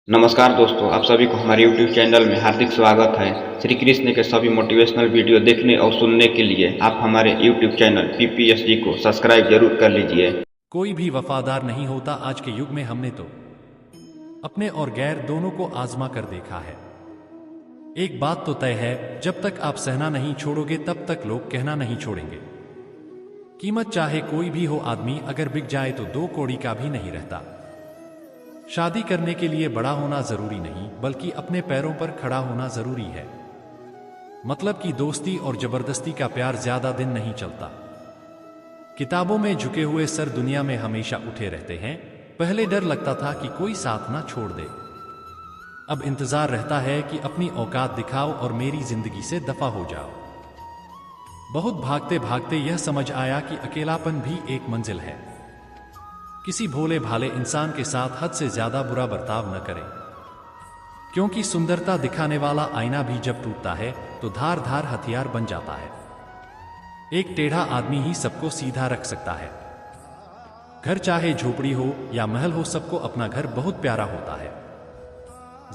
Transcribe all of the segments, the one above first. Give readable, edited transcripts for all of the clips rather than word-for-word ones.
नमस्कार दोस्तों, आप सभी को हमारे YouTube चैनल में हार्दिक स्वागत है। श्री कृष्ण के सभी मोटिवेशनल वीडियो देखने और सुनने के लिए आप हमारे YouTube चैनल PPSG को सब्सक्राइब जरूर कर लीजिए। कोई भी वफादार नहीं होता आज के युग में। हमने तो अपने और गैर दोनों को आजमा कर देखा है। एक बात तो तय है, जब तक आप सहना नहीं छोड़ोगे तब तक लोग कहना नहीं छोड़ेंगे। कीमत चाहे कोई भी हो, आदमी अगर बिक जाए तो 2 कौड़ी का भी नहीं रहता। शादी करने के लिए बड़ा होना जरूरी नहीं, बल्कि अपने पैरों पर खड़ा होना जरूरी है। मतलब कि दोस्ती और जबरदस्ती का प्यार ज्यादा दिन नहीं चलता। किताबों में झुके हुए सर दुनिया में हमेशा उठे रहते हैं। पहले डर लगता था कि कोई साथ ना छोड़ दे, अब इंतजार रहता है कि अपनी औकात दिखाओ और मेरी जिंदगी से दफा हो जाओ। बहुत भागते भागते यह समझ आया कि अकेलापन भी एक मंजिल है। किसी भोले भाले इंसान के साथ हद से ज्यादा बुरा बर्ताव न करें, क्योंकि सुंदरता दिखाने वाला आईना भी जब टूटता है तो धार धार हथियार बन जाता है। एक टेढ़ा आदमी ही सबको सीधा रख सकता है। घर चाहे झोपड़ी हो या महल हो, सबको अपना घर बहुत प्यारा होता है।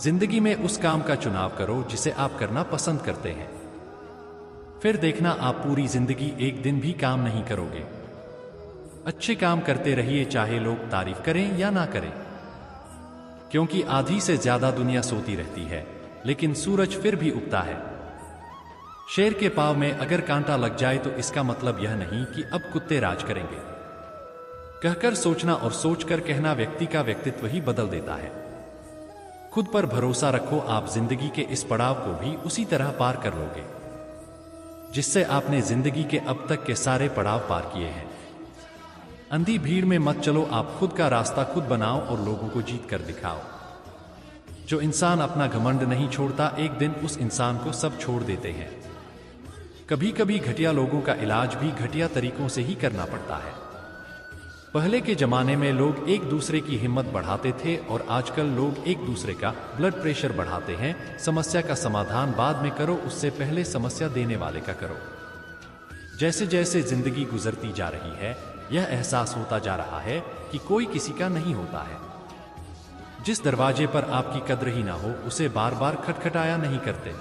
जिंदगी में उस काम का चुनाव करो जिसे आप करना पसंद करते हैं। फिर देखना आप पूरी जिंदगी एक दिन भी काम नहीं करोगे। अच्छे काम करते रहिए, चाहे लोग तारीफ करें या ना करें, क्योंकि आधी से ज्यादा दुनिया सोती रहती है, लेकिन सूरज फिर भी उगता है। शेर के पांव में अगर कांटा लग जाए तो इसका मतलब यह नहीं कि अब कुत्ते राज करेंगे। कहकर सोचना और सोचकर कहना व्यक्ति का व्यक्तित्व ही बदल देता है। खुद पर भरोसा रखो, आप जिंदगी के इस पड़ाव को भी उसी तरह पार कर लोगे जिससे आपने जिंदगी के अब तक के सारे पड़ाव पार किए हैं। अंधी भीड़ में मत चलो, आप खुद का रास्ता खुद बनाओ और लोगों को जीत कर दिखाओ। जो इंसान अपना घमंड नहीं छोड़ता, एक दिन उस इंसान को सब छोड़ देते हैं। कभी कभी घटिया लोगों का इलाज भी घटिया तरीकों से ही करना पड़ता है। पहले के जमाने में लोग एक दूसरे की हिम्मत बढ़ाते थे और आजकल लोग एक दूसरे का ब्लड प्रेशर बढ़ाते हैं। समस्या का समाधान बाद में करो, उससे पहले समस्या देने वाले का करो। जैसे जैसे जिंदगी गुजरती जा रही है, यह एहसास होता जा रहा है कि कोई किसी का नहीं होता है। जिस दरवाजे पर आपकी कद्र ही ना हो, उसे बार बार खटखटाया नहीं करते।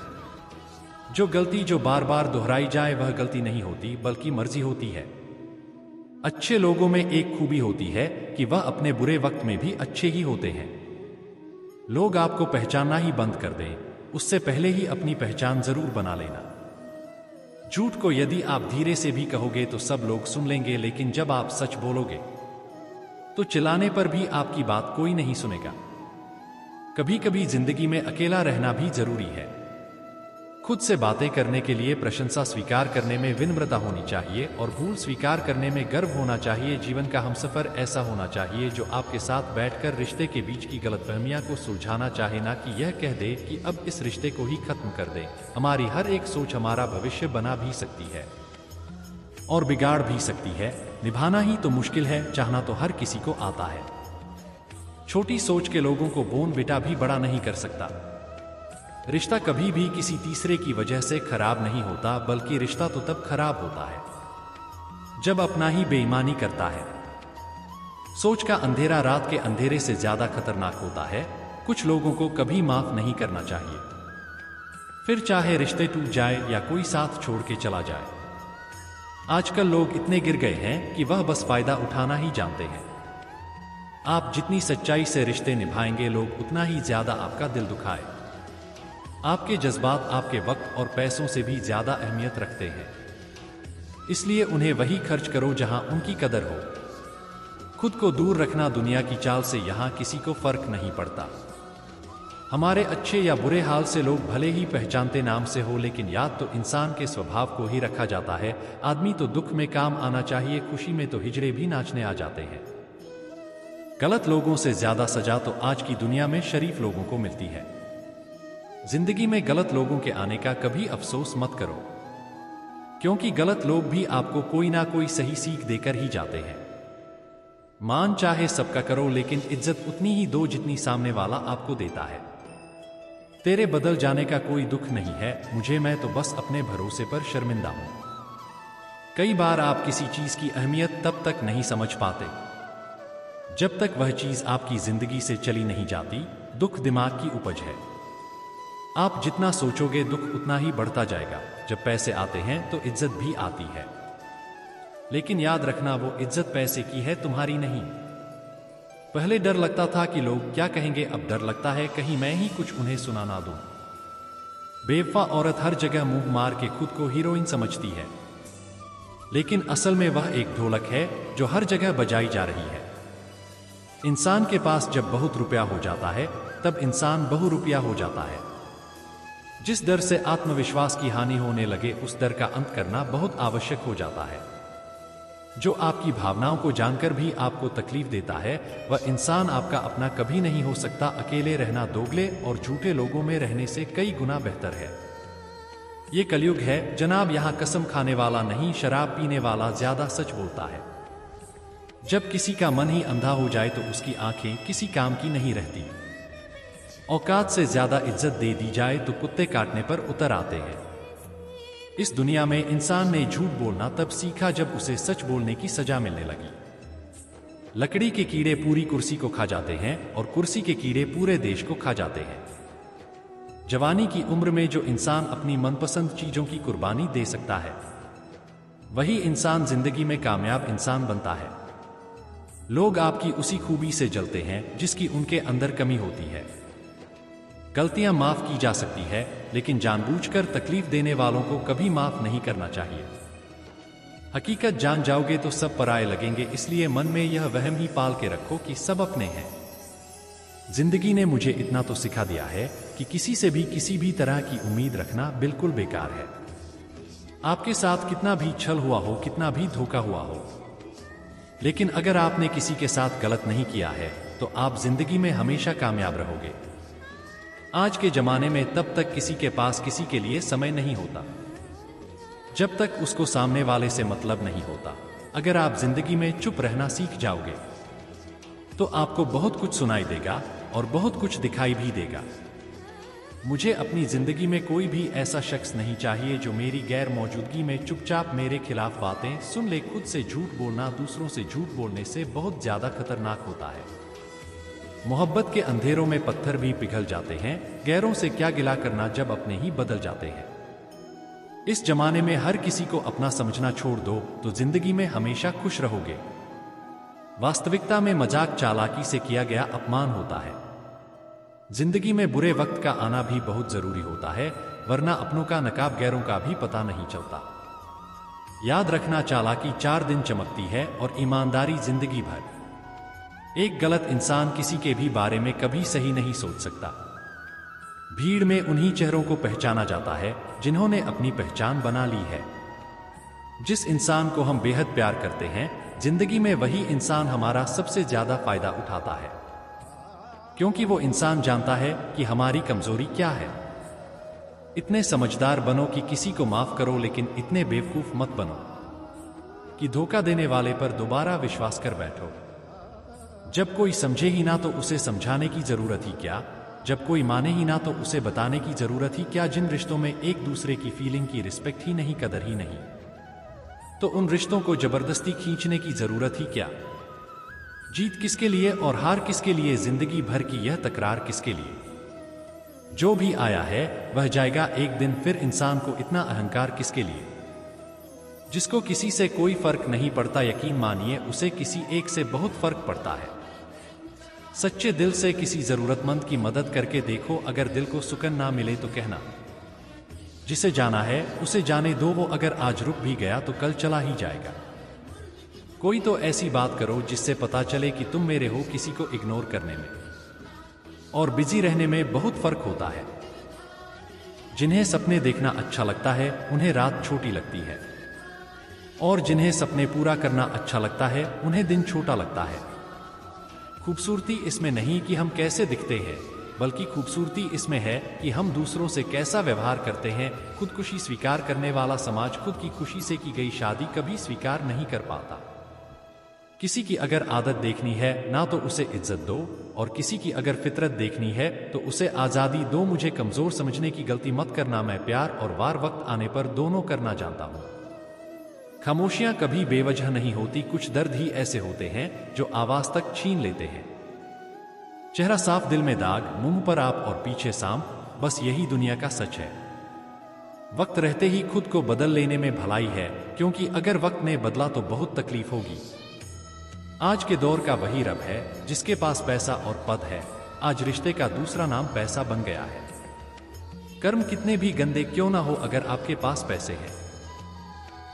जो गलती जो बार बार दोहराई जाए वह गलती नहीं होती, बल्कि मर्जी होती है। अच्छे लोगों में एक खूबी होती है कि वह अपने बुरे वक्त में भी अच्छे ही होते हैं। लोग आपको पहचानना ही बंद कर दें, उससे पहले ही अपनी पहचान जरूर बना लेना। झूठ को यदि आप धीरे से भी कहोगे तो सब लोग सुन लेंगे, लेकिन जब आप सच बोलोगे तो चिल्लाने पर भी आपकी बात कोई नहीं सुनेगा। कभी कभी जिंदगी में अकेला रहना भी जरूरी है। खुद से बातें करने के लिए प्रशंसा स्वीकार करने में विनम्रता होनी चाहिए और भूल स्वीकार करने में गर्व होना चाहिए। जीवन का हमसफर ऐसा होना चाहिए जो आपके साथ बैठकर रिश्ते के बीच की गलतफहमियां को सुलझाना चाहे, ना कि यह कह दे कि अब इस रिश्ते को ही खत्म कर दे। हमारी हर एक सोच हमारा भविष्य बना भी सकती है और बिगाड़ भी सकती है। निभाना ही तो मुश्किल है, चाहना तो हर किसी को आता है। छोटी सोच के लोगों को बोर्नविटा भी बड़ा नहीं कर सकता। रिश्ता कभी भी किसी तीसरे की वजह से खराब नहीं होता, बल्कि रिश्ता तो तब खराब होता है जब अपना ही बेईमानी करता है। सोच का अंधेरा रात के अंधेरे से ज्यादा खतरनाक होता है। कुछ लोगों को कभी माफ नहीं करना चाहिए, फिर चाहे रिश्ते टूट जाए या कोई साथ छोड़ के चला जाए। आजकल लोग इतने गिर गए हैं कि वह बस फायदा उठाना ही जानते हैं। आप जितनी सच्चाई से रिश्ते निभाएंगे, लोग उतना ही ज्यादा आपका दिल दुखाए। आपके जज्बात आपके वक्त और पैसों से भी ज्यादा अहमियत रखते हैं, इसलिए उन्हें वही खर्च करो जहां उनकी कदर हो। खुद को दूर रखना दुनिया की चाल से यहां किसी को फर्क नहीं पड़ता। हमारे अच्छे या बुरे हाल से लोग भले ही पहचानते नाम से हो, लेकिन याद तो इंसान के स्वभाव को ही रखा जाता है। आदमी तो दुख में काम आना चाहिए, खुशी में तो हिजड़े भी नाचने आ जाते हैं। गलत लोगों से ज्यादा सजा तो आज की दुनिया में शरीफ लोगों को मिलती है। जिंदगी में गलत लोगों के आने का कभी अफसोस मत करो, क्योंकि गलत लोग भी आपको कोई ना कोई सही सीख देकर ही जाते हैं। मान चाहे सबका करो, लेकिन इज्जत उतनी ही दो जितनी सामने वाला आपको देता है। तेरे बदल जाने का कोई दुख नहीं है मुझे, मैं तो बस अपने भरोसे पर शर्मिंदा हूं। कई बार आप किसी चीज की अहमियत तब तक नहीं समझ पाते जब तक वह चीज आपकी जिंदगी से चली नहीं जाती। दुख दिमाग की उपज है। आप जितना सोचोगे दुख उतना ही बढ़ता जाएगा। जब पैसे आते हैं तो इज्जत भी आती है, लेकिन याद रखना वो इज्जत पैसे की है, तुम्हारी नहीं। पहले डर लगता था कि लोग क्या कहेंगे, अब डर लगता है कहीं मैं ही कुछ उन्हें सुना ना दूं। बेवफा औरत हर जगह मुंह मार के खुद को हीरोइन समझती है, लेकिन असल में वह एक ढोलक है जो हर जगह बजाई जा रही है। इंसान के पास जब बहुत रुपया हो जाता है तब इंसान बहुरुपया हो जाता है। जिस डर से आत्मविश्वास की हानि होने लगे उस डर का अंत करना बहुत आवश्यक हो जाता है। जो आपकी भावनाओं को जानकर भी आपको तकलीफ देता है वह इंसान आपका अपना कभी नहीं हो सकता। अकेले रहना दोगले और झूठे लोगों में रहने से कई गुना बेहतर है। ये कलयुग है जनाब, यहाँ कसम खाने वाला नहीं, शराब पीने वाला ज्यादा सच बोलता है। जब किसी का मन ही अंधा हो जाए तो उसकी आंखें किसी काम की नहीं रहती। औकात से ज्यादा इज्जत दे दी जाए तो कुत्ते काटने पर उतर आते हैं। इस दुनिया में इंसान ने झूठ बोलना तब सीखा जब उसे सच बोलने की सजा मिलने लगी। लकड़ी के कीड़े पूरी कुर्सी को खा जाते हैं और कुर्सी के कीड़े पूरे देश को खा जाते हैं। जवानी की उम्र में जो इंसान अपनी मनपसंद चीजों की कुर्बानी दे सकता है वही इंसान जिंदगी में कामयाब इंसान बनता है। लोग आपकी उसी खूबी से जलते हैं जिसकी उनके अंदर कमी होती है। गलतियां माफ की जा सकती है, लेकिन जानबूझकर तकलीफ देने वालों को कभी माफ नहीं करना चाहिए। हकीकत जान जाओगे तो सब पराये लगेंगे, इसलिए मन में यह वहम ही पाल के रखो कि सब अपने हैं। जिंदगी ने मुझे इतना तो सिखा दिया है कि किसी से भी किसी भी तरह की उम्मीद रखना बिल्कुल बेकार है। आपके साथ कितना भी छल हुआ हो, कितना भी धोखा हुआ हो, लेकिन अगर आपने किसी के साथ गलत नहीं किया है तो आप जिंदगी में हमेशा कामयाब रहोगे। आज के जमाने में तब तक किसी के पास किसी के लिए समय नहीं होता जब तक उसको सामने वाले से मतलब नहीं होता। अगर आप जिंदगी में चुप रहना सीख जाओगे तो आपको बहुत कुछ सुनाई देगा और बहुत कुछ दिखाई भी देगा। मुझे अपनी जिंदगी में कोई भी ऐसा शख्स नहीं चाहिए जो मेरी गैर मौजूदगी में चुपचाप मेरे खिलाफ बातें सुन ले। खुद से झूठ बोलना दूसरों से झूठ बोलने से बहुत ज्यादा खतरनाक होता है। मोहब्बत के अंधेरों में पत्थर भी पिघल जाते हैं, गैरों से क्या गिला करना जब अपने ही बदल जाते हैं। इस जमाने में हर किसी को अपना समझना छोड़ दो तो जिंदगी में हमेशा खुश रहोगे। वास्तविकता में मजाक चालाकी से किया गया अपमान होता है। जिंदगी में बुरे वक्त का आना भी बहुत जरूरी होता है, वरना अपनों का नकाब गैरों का भी पता नहीं चलता। याद रखना, चालाकी 4 दिन चमकती है और ईमानदारी जिंदगी भर। एक गलत इंसान किसी के भी बारे में कभी सही नहीं सोच सकता। भीड़ में उन्हीं चेहरों को पहचाना जाता है जिन्होंने अपनी पहचान बना ली है। जिस इंसान को हम बेहद प्यार करते हैं जिंदगी में वही इंसान हमारा सबसे ज्यादा फायदा उठाता है, क्योंकि वो इंसान जानता है कि हमारी कमजोरी क्या है। इतने समझदार बनो कि किसी को माफ करो, लेकिन इतने बेवकूफ मत बनो कि धोखा देने वाले पर दोबारा विश्वास कर बैठो। जब कोई समझे ही ना तो उसे समझाने की जरूरत ही क्या, जब कोई माने ही ना तो उसे बताने की जरूरत ही क्या। जिन रिश्तों में एक दूसरे की फीलिंग की रिस्पेक्ट ही नहीं, कदर ही नहीं, तो उन रिश्तों को जबरदस्ती खींचने की जरूरत ही क्या। जीत किसके लिए और हार किसके लिए, जिंदगी भर की यह तकरार किसके लिए। जो भी आया है वह जाएगा एक दिन, फिर इंसान को इतना अहंकार किसके लिए। जिसको किसी से कोई फर्क नहीं पड़ता, यकीन मानिए उसे किसी एक से बहुत फर्क पड़ता है। सच्चे दिल से किसी जरूरतमंद की मदद करके देखो, अगर दिल को सुकून ना मिले तो कहना। जिसे जाना है उसे जाने दो, वो अगर आज रुक भी गया तो कल चला ही जाएगा। कोई तो ऐसी बात करो जिससे पता चले कि तुम मेरे हो। किसी को इग्नोर करने में और बिजी रहने में बहुत फर्क होता है। जिन्हें सपने देखना अच्छा लगता है उन्हें रात छोटी लगती है, और जिन्हें सपने पूरा करना अच्छा लगता है उन्हें दिन छोटा लगता है। खूबसूरती इसमें नहीं कि हम कैसे दिखते हैं, बल्कि खूबसूरती इसमें है कि हम दूसरों से कैसा व्यवहार करते हैं। खुदकुशी स्वीकार करने वाला समाज खुद की खुशी से की गई शादी कभी स्वीकार नहीं कर पाता। किसी की अगर आदत देखनी है ना तो उसे इज्जत दो, और किसी की अगर फितरत देखनी है तो उसे आजादी दो। मुझे कमजोर समझने की गलती मत करना, मैं प्यार और वार वक्त आने पर दोनों करना जानता हूं। खामोशियां कभी बेवजह नहीं होती, कुछ दर्द ही ऐसे होते हैं जो आवाज तक छीन लेते हैं। चेहरा साफ, दिल में दाग, मुंह पर आप और पीछे सांप, बस यही दुनिया का सच है। वक्त रहते ही खुद को बदल लेने में भलाई है, क्योंकि अगर वक्त ने बदला तो बहुत तकलीफ होगी। आज के दौर का वही रब है जिसके पास पैसा और पद है। आज रिश्ते का दूसरा नाम पैसा बन गया है। कर्म कितने भी गंदे क्यों ना हो, अगर आपके पास पैसे हैं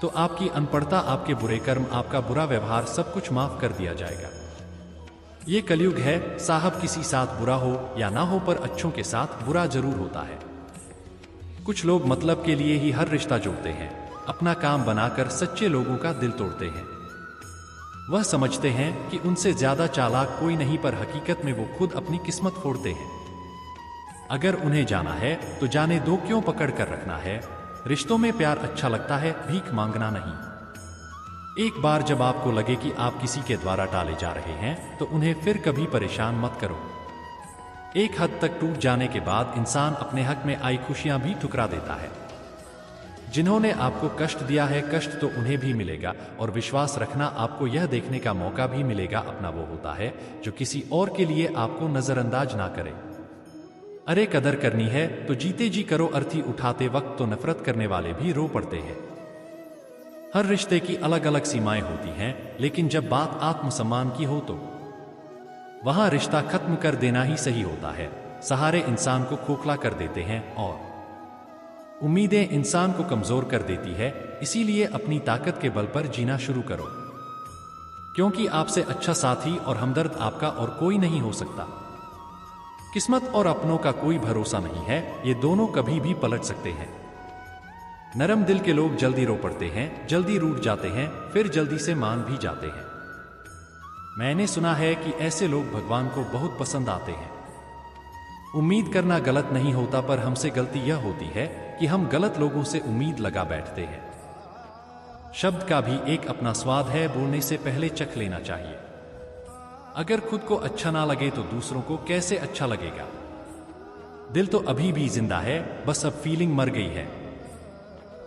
तो आपकी अनपढ़ता, आपके बुरे कर्म, आपका बुरा व्यवहार, सब कुछ माफ कर दिया जाएगा। ये कलयुग है साहब, किसी साथ बुरा हो या ना हो पर अच्छों के साथ बुरा जरूर होता है। कुछ लोग मतलब के लिए ही हर रिश्ता जोड़ते हैं, अपना काम बनाकर सच्चे लोगों का दिल तोड़ते हैं। वह समझते हैं कि उनसे ज्यादा चालाक कोई नहीं, पर हकीकत में वो खुद अपनी किस्मत फोड़ते हैं। अगर उन्हें जाना है तो जाने दो, क्यों पकड़ कर रखना है। रिश्तों में प्यार अच्छा लगता है, भीख मांगना नहीं। एक बार जब आपको लगे कि आप किसी के द्वारा टाले जा रहे हैं तो उन्हें फिर कभी परेशान मत करो। एक हद तक टूट जाने के बाद इंसान अपने हक में आई खुशियां भी ठुकरा देता है। जिन्होंने आपको कष्ट दिया है, कष्ट तो उन्हें भी मिलेगा, और विश्वास रखना, आपको यह देखने का मौका भी मिलेगा, अपना वो होता है जो किसी और के लिए आपको नजरअंदाज ना करे। अरे कदर करनी है तो जीते जी करो, अर्थी उठाते वक्त तो नफरत करने वाले भी रो पड़ते हैं। हर रिश्ते की अलग अलग सीमाएं होती हैं, लेकिन जब बात आत्मसम्मान की हो तो वहां रिश्ता खत्म कर देना ही सही होता है। सहारे इंसान को खोखला कर देते हैं और उम्मीदें इंसान को कमजोर कर देती है। इसीलिए अपनी ताकत के बल पर जीना शुरू करो, क्योंकि आपसे अच्छा साथी और हमदर्द आपका और कोई नहीं हो सकता। किस्मत और अपनों का कोई भरोसा नहीं है, ये दोनों कभी भी पलट सकते हैं। नरम दिल के लोग जल्दी रो पड़ते हैं, जल्दी रूठ जाते हैं, फिर जल्दी से मान भी जाते हैं। मैंने सुना है कि ऐसे लोग भगवान को बहुत पसंद आते हैं। उम्मीद करना गलत नहीं होता, पर हमसे गलती यह होती है कि हम गलत लोगों से उम्मीद लगा बैठते हैं। शब्द का भी एक अपना स्वाद है, बोलने से पहले चख लेना चाहिए। अगर खुद को अच्छा ना लगे तो दूसरों को कैसे अच्छा लगेगा। दिल तो अभी भी जिंदा है, बस अब फीलिंग मर गई है।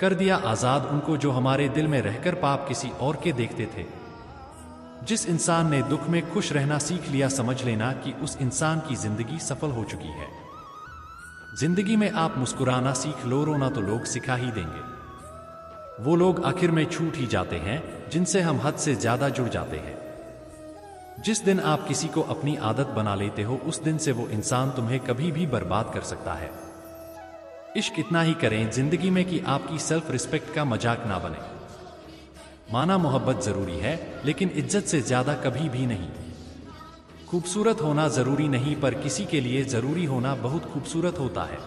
कर दिया आजाद उनको जो हमारे दिल में रहकर पाप किसी और के देखते थे। जिस इंसान ने दुख में खुश रहना सीख लिया, समझ लेना कि उस इंसान की जिंदगी सफल हो चुकी है। जिंदगी में आप मुस्कुराना सीख लो, रोना तो लोग सिखा ही देंगे। वो लोग आखिर में छूट ही जाते हैं जिनसे हम हद से ज्यादा जुड़ जाते हैं। जिस दिन आप किसी को अपनी आदत बना लेते हो, उस दिन से वो इंसान तुम्हें कभी भी बर्बाद कर सकता है। इश्क इतना ही करें जिंदगी में कि आपकी सेल्फ रिस्पेक्ट का मजाक ना बने। माना मोहब्बत जरूरी है, लेकिन इज्जत से ज्यादा कभी भी नहीं। खूबसूरत होना जरूरी नहीं, पर किसी के लिए जरूरी होना बहुत खूबसूरत होता है।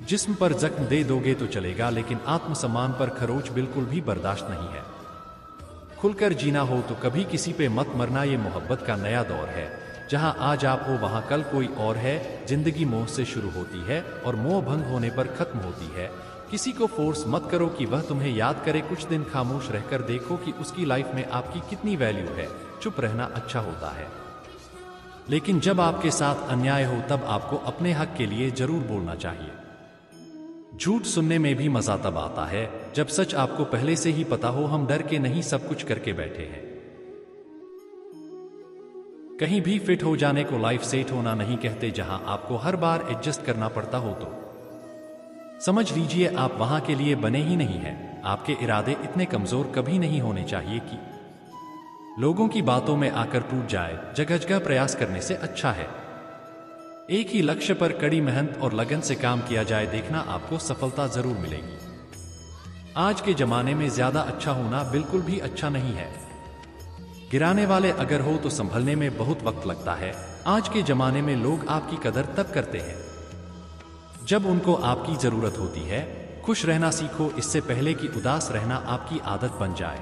जिस्म पर जख्म दे दोगे तो चलेगा, लेकिन आत्मसम्मान पर खरोच बिल्कुल भी बर्दाश्त नहीं है। खुलकर जीना हो तो कभी किसी पे मत मरना। ये मोहब्बत का नया दौर है, जहां आज आप हो वहां कल कोई और है। जिंदगी मोह से शुरू होती है और मोह भंग होने पर खत्म होती है। किसी को फोर्स मत करो कि वह तुम्हें याद करे। कुछ दिन खामोश रहकर देखो कि उसकी लाइफ में आपकी कितनी वैल्यू है। चुप रहना अच्छा होता है, लेकिन जब आपके साथ अन्याय हो तब आपको अपने हक के लिए जरूर बोलना चाहिए। झूठ सुनने में भी मजा तब आता है जब सच आपको पहले से ही पता हो। हम डर के नहीं सब कुछ करके बैठे हैं। कहीं भी फिट हो जाने को लाइफ सेट होना नहीं कहते। जहां आपको हर बार एडजस्ट करना पड़ता हो तो समझ लीजिए आप वहां के लिए बने ही नहीं हैं। आपके इरादे इतने कमजोर कभी नहीं होने चाहिए कि लोगों की बातों में आकर टूट जाए। जगह जगह प्रयास करने से अच्छा है एक ही लक्ष्य पर कड़ी मेहनत और लगन से काम किया जाए। देखना आपको सफलता जरूर मिलेगी। आज के जमाने में ज्यादा अच्छा होना बिल्कुल भी अच्छा नहीं है। गिराने वाले अगर हो तो संभलने में बहुत वक्त लगता है। आज के जमाने में लोग आपकी कदर तब करते हैं जब उनको आपकी जरूरत होती है। खुश रहना सीखो, इससे पहले कि उदास रहना आपकी आदत बन जाए।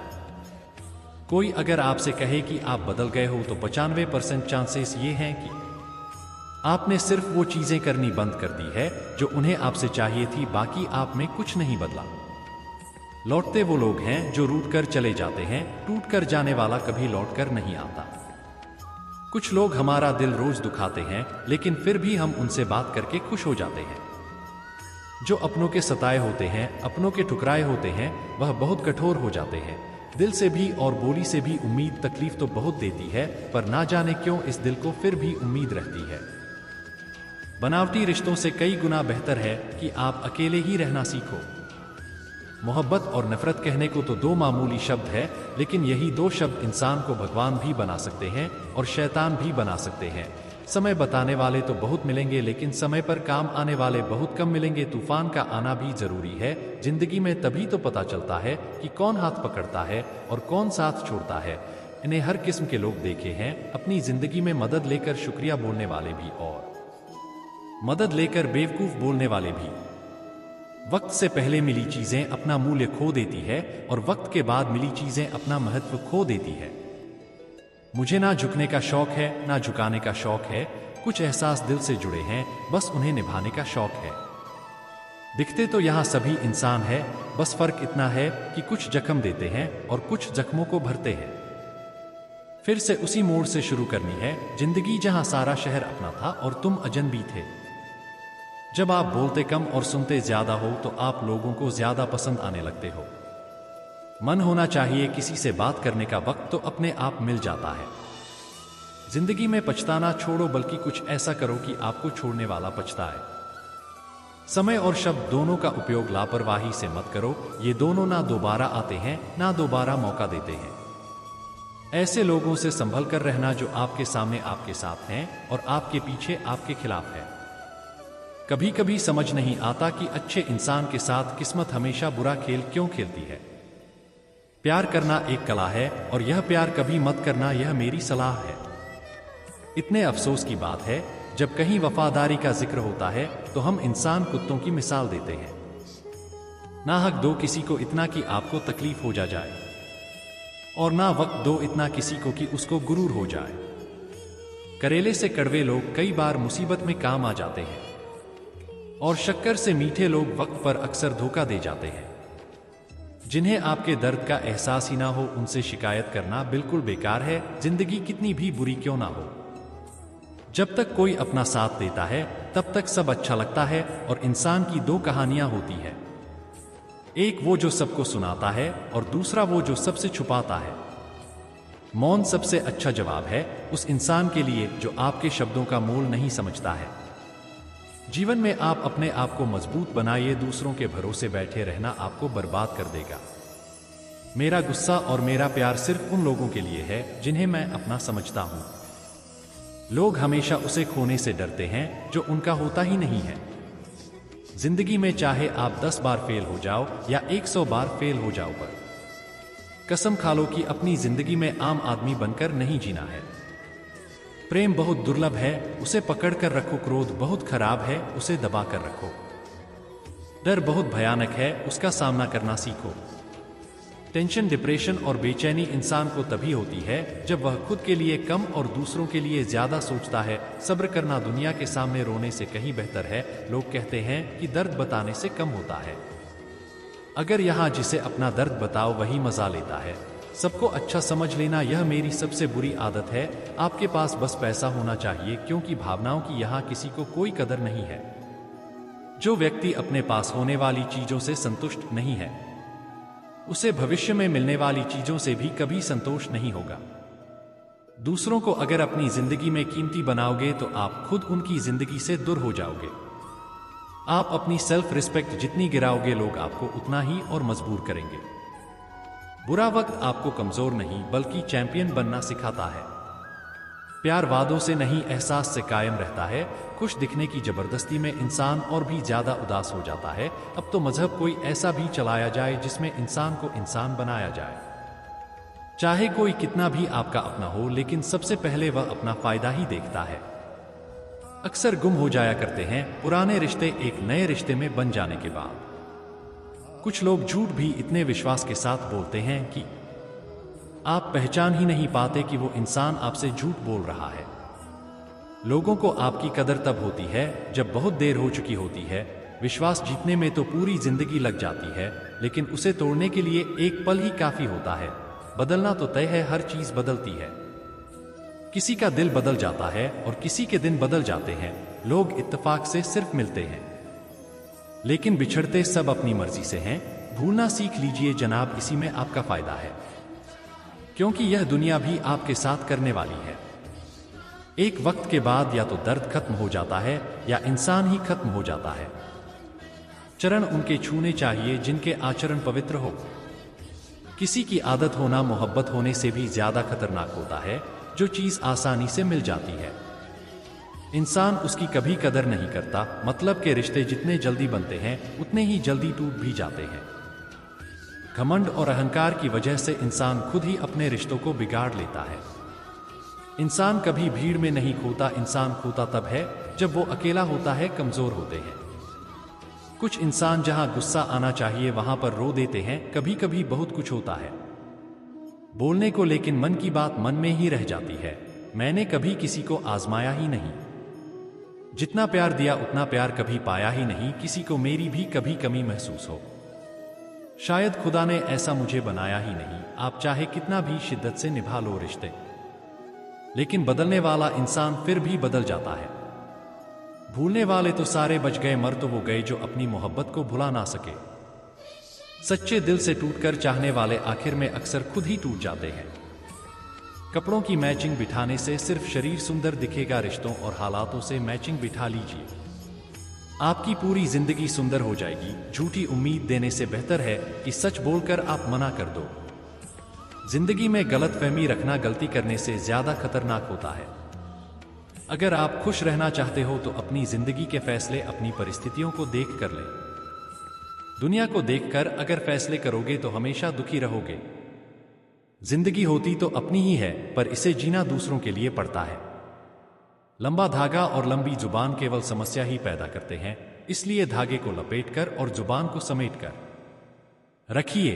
कोई अगर आपसे कहे कि आप बदल गए हो तो 95% चांसेस ये हैं कि आपने सिर्फ वो चीजें करनी बंद कर दी है जो उन्हें आपसे चाहिए थी। बाकी आप में कुछ नहीं बदला। लौटते वो लोग हैं जो रूठ कर चले जाते हैं। टूट कर जाने वाला कभी लौट कर नहीं आता। कुछ लोग हमारा दिल रोज दुखाते हैं, लेकिन फिर भी हम उनसे बात करके खुश हो जाते हैं। जो अपनों के सताए होते हैं, अपनों के ठुकराए होते हैं, वह बहुत कठोर हो जाते हैं। दिल से भी और बोली से भी उम्मीद तकलीफ तो बहुत देती है, पर ना जाने क्यों इस दिल को फिर भी उम्मीद रहती है। बनावटी रिश्तों से कई गुना बेहतर है कि आप अकेले ही रहना सीखो। मोहब्बत और नफरत कहने को तो दो मामूली शब्द है, लेकिन यही दो शब्द इंसान को भगवान भी बना सकते हैं और शैतान भी बना सकते हैं। समय बताने वाले तो बहुत मिलेंगे, लेकिन समय पर काम आने वाले बहुत कम मिलेंगे। तूफान का आना भी जरूरी है। जिंदगी में तभी तो पता चलता है कि कौन हाथ पकड़ता है और कौन साथ छोड़ता है। इन्हें हर किस्म के लोग देखे हैं, अपनी जिंदगी में मदद लेकर शुक्रिया बोलने वाले भी और मदद लेकर बेवकूफ बोलने वाले भी। वक्त से पहले मिली चीजें अपना मूल्य खो देती है और वक्त के बाद मिली चीजें अपना महत्व खो देती है। मुझे ना झुकने का शौक है ना झुकाने का शौक है। कुछ एहसास दिल से जुड़े हैं, बस उन्हें निभाने का शौक है। दिखते तो यहाँ सभी इंसान है, बस फर्क इतना है कि कुछ जख्म देते हैं और कुछ जख्मों को भरते हैं। फिर से उसी मोड़ से शुरू करनी है जिंदगी, जहां सारा शहर अपना था और तुम अजनबी थे। जब आप बोलते कम और सुनते ज्यादा हो तो आप लोगों को ज्यादा पसंद आने लगते हो। मन होना चाहिए किसी से बात करने का, वक्त तो अपने आप मिल जाता है। जिंदगी में पछताना छोड़ो, बल्कि कुछ ऐसा करो कि आपको छोड़ने वाला पछताए। समय और शब्द दोनों का उपयोग लापरवाही से मत करो। ये दोनों ना दोबारा आते हैं ना दोबारा मौका देते हैं। ऐसे लोगों से संभल कर रहना जो आपके सामने आपके साथ हैं और आपके पीछे आपके खिलाफ है। कभी कभी समझ नहीं आता कि अच्छे इंसान के साथ किस्मत हमेशा बुरा खेल क्यों खेलती है। प्यार करना एक कला है और यह प्यार कभी मत करना, यह मेरी सलाह है। इतने अफसोस की बात है, जब कहीं वफादारी का जिक्र होता है तो हम इंसान कुत्तों की मिसाल देते हैं। ना हक दो किसी को इतना कि आपको तकलीफ हो जाए, और ना वक्त दो इतना किसी को कि उसको गुरूर हो जाए। करेले से कड़वे लोग कई बार मुसीबत में काम आ जाते हैं, और शक्कर से मीठे लोग वक्त पर अक्सर धोखा दे जाते हैं। जिन्हें आपके दर्द का एहसास ही ना हो, उनसे शिकायत करना बिल्कुल बेकार है, जिंदगी कितनी भी बुरी क्यों ना हो। जब तक कोई अपना साथ देता है तब तक सब अच्छा लगता है, और इंसान की दो कहानियां होती है, एक वो जो सबको सुनाता है और दूसरा वो जो सबसे छुपाता है। मौन सबसे अच्छा जवाब है उस इंसान के लिए जो आपके शब्दों का मोल नहीं समझता है। जीवन में आप अपने आप को मजबूत बनाइए, दूसरों के भरोसे बैठे रहना आपको बर्बाद कर देगा। मेरा गुस्सा और मेरा प्यार सिर्फ उन लोगों के लिए है जिन्हें मैं अपना समझता हूं। लोग हमेशा उसे खोने से डरते हैं जो उनका होता ही नहीं है। जिंदगी में चाहे आप 10 बार फेल हो जाओ या 100 बार फेल हो जाओ, पर कसम खा लो कि अपनी जिंदगी में आम आदमी बनकर नहीं जीना है। प्रेम बहुत दुर्लभ है, उसे पकड़ कर रखो। क्रोध बहुत खराब है, उसे दबा कर रखो। डर बहुत भयानक है, उसका सामना करना सीखो। टेंशन, डिप्रेशन और बेचैनी इंसान को तभी होती है जब वह खुद के लिए कम और दूसरों के लिए ज्यादा सोचता है। सब्र करना दुनिया के सामने रोने से कहीं बेहतर है। लोग कहते हैं कि दर्द बताने से कम होता है, अगर यहां जिसे अपना दर्द बताओ वही मजा लेता है। सबको अच्छा समझ लेना यह मेरी सबसे बुरी आदत है। आपके पास बस पैसा होना चाहिए, क्योंकि भावनाओं की यहां किसी को कोई कदर नहीं है। जो व्यक्ति अपने पास होने वाली चीजों से संतुष्ट नहीं है, उसे भविष्य में मिलने वाली चीजों से भी कभी संतोष नहीं होगा। दूसरों को अगर अपनी जिंदगी में कीमती बनाओगे तो आप खुद उनकी जिंदगी से दूर हो जाओगे। आप अपनी सेल्फ रिस्पेक्ट जितनी गिराओगे, लोग आपको उतना ही और मजबूर करेंगे। बुरा वक्त आपको कमजोर नहीं बल्कि चैंपियन बनना सिखाता है। प्यार वादों से नहीं एहसास से कायम रहता है। खुश दिखने की जबरदस्ती में इंसान और भी ज्यादा उदास हो जाता है। अब तो मजहब कोई ऐसा भी चलाया जाए जिसमें इंसान को इंसान बनाया जाए। चाहे कोई कितना भी आपका अपना हो, लेकिन सबसे पहले वह अपना फायदा ही देखता है। अक्सर गुम हो जाया करते हैं पुराने रिश्ते एक नए रिश्ते में बन जाने के बाद। कुछ लोग झूठ भी इतने विश्वास के साथ बोलते हैं कि आप पहचान ही नहीं पाते कि वो इंसान आपसे झूठ बोल रहा है। लोगों को आपकी कदर तब होती है जब बहुत देर हो चुकी होती है। विश्वास जीतने में तो पूरी जिंदगी लग जाती है, लेकिन उसे तोड़ने के लिए एक पल ही काफी होता है। बदलना तो तय है, हर चीज बदलती है। किसी का दिल बदल जाता है और किसी के दिन बदल जाते हैं। लोग इत्तेफाक से सिर्फ मिलते हैं, लेकिन बिछड़ते सब अपनी मर्जी से हैं। भूलना सीख लीजिए जनाब, इसी में आपका फायदा है। क्योंकि यह दुनिया भी आपके साथ करने वाली है। एक वक्त के बाद या तो दर्द खत्म हो जाता है या इंसान ही खत्म हो जाता है। चरण उनके छूने चाहिए जिनके आचरण पवित्र हो। किसी की आदत होना मोहब्बत होने से भी ज्यादा खतरनाक होता है। जो चीज आसानी से मिल जाती है, इंसान उसकी कभी कदर नहीं करता। मतलब के रिश्ते जितने जल्दी बनते हैं उतने ही जल्दी टूट भी जाते हैं। घमंड और अहंकार की वजह से इंसान खुद ही अपने रिश्तों को बिगाड़ लेता है। इंसान कभी भीड़ में नहीं खोता, इंसान खोता तब है जब वो अकेला होता है, कमजोर होते हैं। कुछ इंसान जहां गुस्सा आना चाहिए वहां पर रो देते हैं। कभी कभी बहुत कुछ होता है बोलने को, लेकिन मन की बात मन में ही रह जाती है। मैंने कभी किसी को आजमाया ही नहीं, जितना प्यार दिया उतना प्यार कभी पाया ही नहीं। किसी को मेरी भी कभी कमी महसूस हो, शायद खुदा ने ऐसा मुझे बनाया ही नहीं। आप चाहे कितना भी शिद्दत से निभा लो रिश्ते, लेकिन बदलने वाला इंसान फिर भी बदल जाता है। भूलने वाले तो सारे बच गए, मर तो वो गए जो अपनी मोहब्बत को भुला ना सके। सच्चे दिल से टूटकर चाहने वाले आखिर में अक्सर खुद ही टूट जाते हैं। कपड़ों की मैचिंग बिठाने से सिर्फ शरीर सुंदर दिखेगा, रिश्तों और हालातों से मैचिंग बिठा लीजिए, आपकी पूरी जिंदगी सुंदर हो जाएगी। झूठी उम्मीद देने से बेहतर है कि सच बोलकर आप मना कर दो। जिंदगी में गलतफहमी रखना गलती करने से ज्यादा खतरनाक होता है। अगर आप खुश रहना चाहते हो तो अपनी जिंदगी के फैसले अपनी परिस्थितियों को देख कर लें। दुनिया को देखकर अगर फैसले करोगे तो हमेशा दुखी रहोगे। जिंदगी होती तो अपनी ही है, पर इसे जीना दूसरों के लिए पड़ता है। लंबा धागा और लंबी जुबान केवल समस्या ही पैदा करते हैं, इसलिए धागे को लपेटकर और जुबान को समेटकर रखिए।